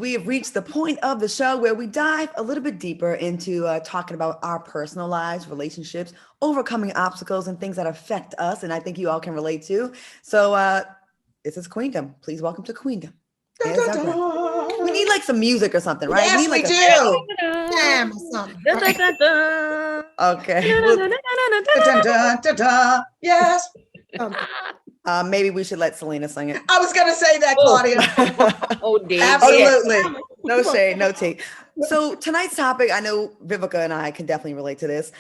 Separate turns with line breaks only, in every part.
We have reached the point of the show where we dive a little bit deeper into talking about our personal lives, relationships, overcoming obstacles, and things that affect us. And I think you all can relate to. So this is Queendom. Please welcome to Queendom.
Da, da, da.
We need like some music or something, right?
Yes,
we
do. Damn, or something.
Okay.
Da, da, da, da. Yes.
Maybe we should let Selena sing it.
I was going to say that, Claudia.
Oh, dear.
Absolutely.
No shade, no tea. So tonight's topic, I know Vivica and I can definitely relate to this,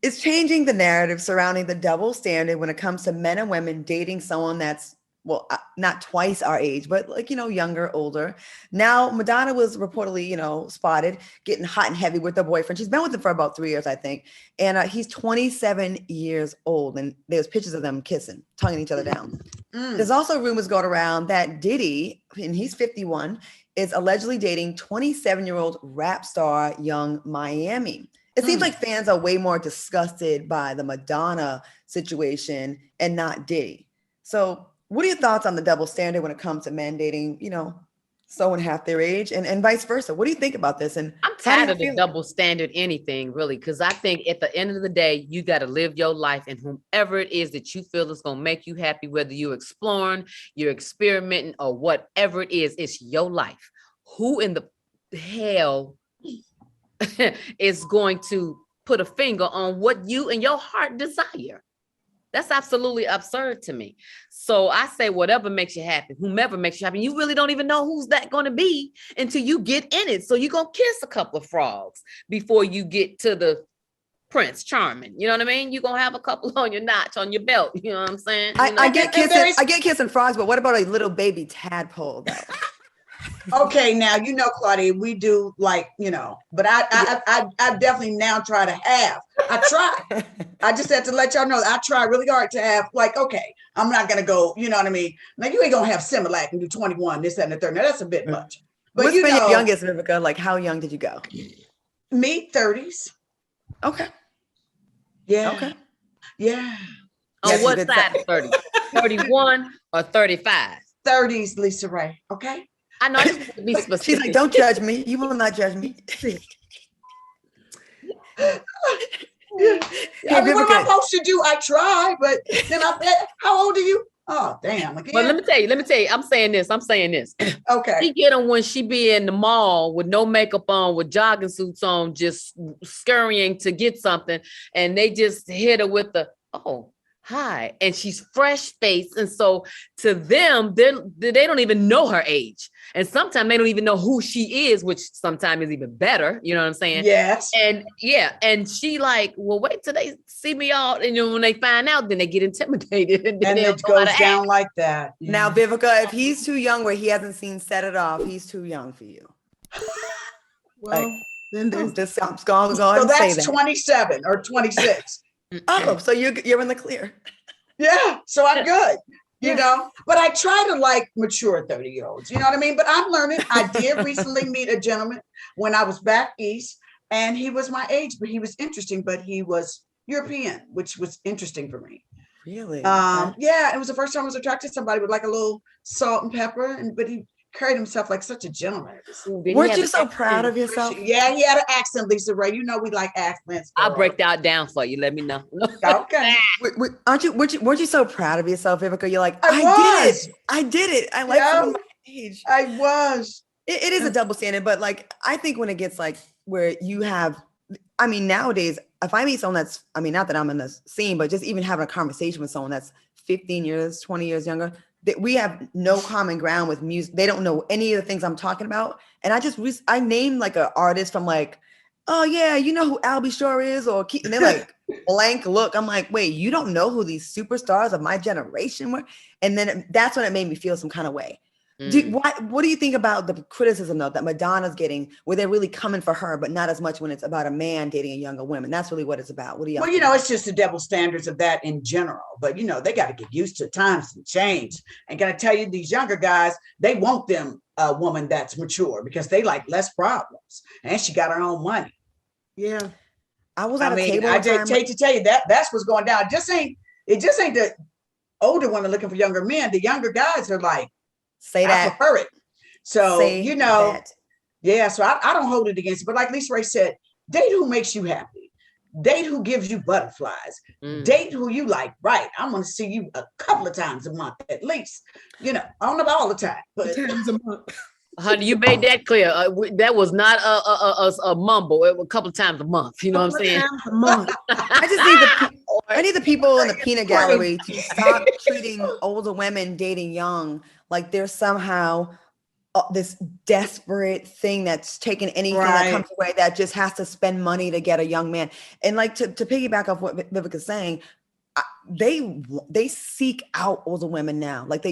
is changing the narrative surrounding the double standard when it comes to men and women dating someone that's, well, not twice our age, but like, younger, older. Now, Madonna was reportedly, spotted getting hot and heavy with her boyfriend. She's been with him for about 3 years, I think. And he's 27 years old. And there's pictures of them kissing, tonguing each other down. There's also rumors going around that Diddy, and he's 51, is allegedly dating 27-year-old rap star Young Miami. It seems like fans are way more disgusted by the Madonna situation and not Diddy. So what are your thoughts on the double standard when it comes to men dating, someone half their age and vice versa? What do you think about this? And
I'm tired of the double standard anything, really, because I think at the end of the day, you got to live your life, and whomever it is that you feel is going to make you happy, whether you're exploring, you're experimenting, or whatever it is, it's your life. Who in the hell is going to put a finger on what you and your heart desire? That's absolutely absurd to me. So I say whatever makes you happy, whomever makes you happy. You really don't even know who's that going to be until you get in it. So you're going to kiss a couple of frogs before you get to the Prince Charming. You know what I mean? You're going to have a couple on your notch on your belt. You know what I'm saying?
I get kissing frogs, but what about a little baby tadpole though?
Okay, now, Claudia, we do but I definitely now try to have. I try. I just have to let y'all know that I try really hard to have, okay, I'm not going to go, you know what I mean? Like, you ain't going to have Similac and do 21, this, that, and the third. Now, that's a bit much. But
what's been your youngest, Vivica? Like, how young did you go?
Me, 30s.
Okay.
Yeah.
Okay.
Yeah.
On what side of 30? 31 or 35?
30s, Lisa Ray. Okay.
I know. I just want to be specific.
She's like, don't judge me. You will not judge me.
I mean, what am I supposed to do? I try, but then how old are you? Oh, damn. Again.
But let me tell you, I'm saying this.
Okay.
She get them when she be in the mall with no makeup on, with jogging suits on, just scurrying to get something. And they just hit her with the, oh, hi. And she's fresh faced. And so to them, they don't even know her age. And sometimes they don't even know who she is, which sometimes is even better. You know what I'm saying?
Yes.
And yeah. And she like, well, wait till they see me out. And when they find out, then they get intimidated. And
it goes down like that.
Yeah. Now, Vivica, if he's too young where he hasn't seen Set It Off, he's too young for you.
Well,
then there's this. I'm going to
so that's 27 or 26.
Oh, so you're in the clear.
Yeah, so I'm good. But I try to mature 30-year-olds, you know what I mean? But I'm learning. I did recently meet a gentleman when I was back east, and he was my age, but he was interesting, but he was European, which was interesting for me.
Really?
Yeah, it was the first time I was attracted to somebody with a little salt and pepper, but he carried himself like such a gentleman.
Weren't you so proud of yourself?
Yeah, he had an accent, Lisa Ray. You know we like accents.
I'll break that down for you. Let me know.
Okay.
Weren't you so proud of yourself, Vivica? You're like, I did it. I like someone my age.
I was.
It is a double standard, but I think when it gets where you have, nowadays, if I meet someone that's, not that I'm in the scene, but just even having a conversation with someone that's 15 years, 20 years younger, that we have no common ground with music. They don't know any of the things I'm talking about. And I named an artist from oh yeah, you know who Albie Shore is, and they're like blank look. I'm like, wait, you don't know who these superstars of my generation were? And then that's when it made me feel some kind of way. What do you think about the criticism though that Madonna's getting, where they're really coming for her, but not as much when it's about a man dating a younger woman? That's really what it's about. What do you?
Well, it's just the double standards of that in general. But they got to get used to times and change. And can I tell you, these younger guys, they want them a woman that's mature because they like less problems, and she got her own money.
Yeah, I was at a table.
I just hate to tell you that's what's going down. It just ain't the older women looking for younger men. The younger guys are like,
say that.
I prefer it. So,
Say
you know,
that.
yeah, so I don't hold it against it. But like Lisa Ray said, date who makes you happy. Date who gives you butterflies. Date who you like. Right. I'm going to see you a couple of times a month at least. You know, I don't know about all the time, but
times a month.
Honey, you made that clear. That was not a mumble. It was a couple of times a month. You know what I'm saying?
Times a month.
I need the people in the peanut gallery to stop treating older women dating young like they're somehow this desperate thing that's taking anything that comes away that just has to spend money to get a young man. And like to piggyback off what Vivica's saying, they seek out older women now. Like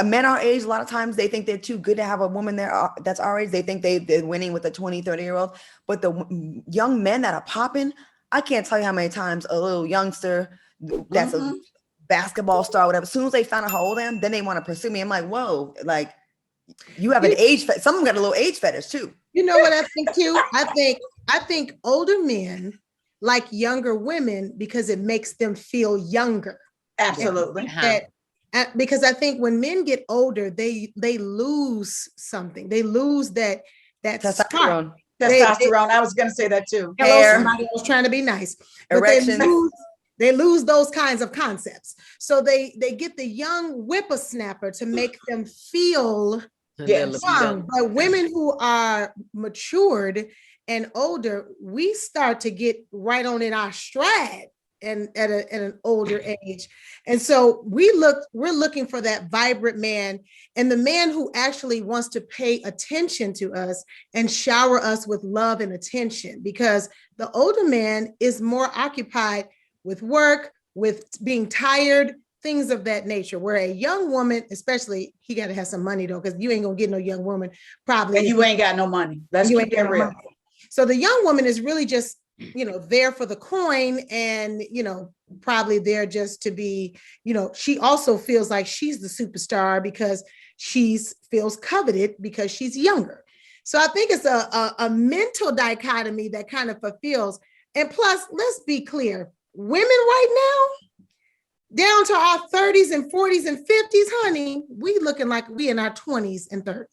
men our age, a lot of times they think they're too good to have a woman there that's our age. They think they're winning with a 20, 30-year-old. But the young men that are popping, I can't tell you how many times a little youngster that's a basketball star, whatever, as soon as they find out how old I am, then they want to pursue me. I'm like, whoa, like you have an age fetish. Some of them got a little age fetish too.
You know what I think too? I think older men like younger women because it makes them feel younger.
absolutely.
Because I think when men get older, they lose something. They lose that
Testosterone.
Testosterone. I was going to say that too.
Hello, somebody was trying to be nice. But they lose those kinds of concepts. So they get the young whippersnapper to make them feel young. But women who are matured and older, we start to get right on in our stride and at an older age. And so we're looking for that vibrant man, and the man who actually wants to pay attention to us and shower us with love and attention, because the older man is more occupied with work, with being tired, things of that nature. Where a young woman, especially, he got to have some money though, because you ain't gonna get no young woman probably.
And you ain't got no money. Let's keep that real.
So the young woman is really just, there for the coin, and, probably there just to be, she also feels like she's the superstar because she feels coveted because she's younger. So I think it's a mental dichotomy that kind of fulfills. And plus, let's be clear, women right now, down to our 30s and 40s and 50s, honey, we looking like we in our 20s and 30s.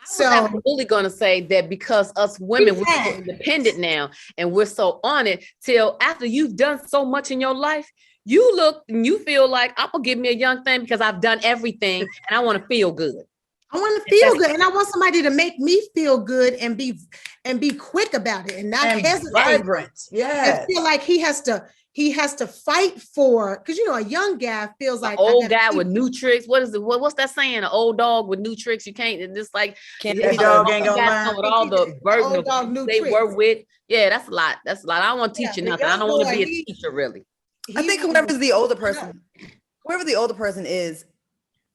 So
I'm really going to say that because us women, we're so independent now, and we're so on it till after you've done so much in your life, you look and you feel like, I'm going to give me a young thing because I've done everything and I want to feel good.
I want to feel good, and I want somebody to make me feel good and be quick about it and not hesitate.
Vibrant. Yeah.
Feel like he has to fight for, because a young guy feels like
old guy with new tricks. What is it? What's that saying? An old dog with new tricks. You can't. And it's like
that dog ain't gonna learn
with all the burden of they were with. Yeah, that's a lot. I don't want to teach you nothing. I don't want to be a teacher, really.
I think whoever the older person is,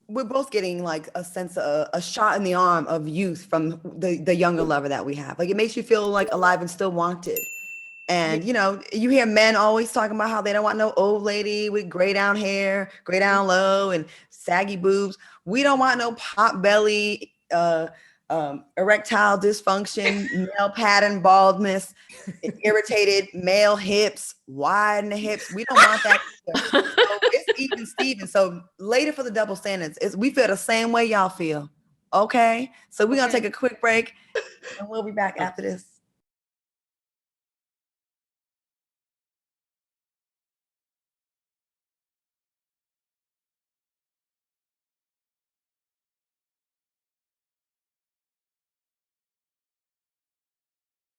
we're both getting like a sense of a shot in the arm of youth from the younger lover that we have. Like it makes you feel like alive and still wanted. And, you hear men always talking about how they don't want no old lady with gray down hair, gray down low and saggy boobs. We don't want no pot belly, erectile dysfunction, male pattern baldness, irritated male hips, wide in the hips. We don't want that. So it's even Steven. So later for the double standards, we feel the same way y'all feel. Okay. So we're going to take a quick break and we'll be back after this.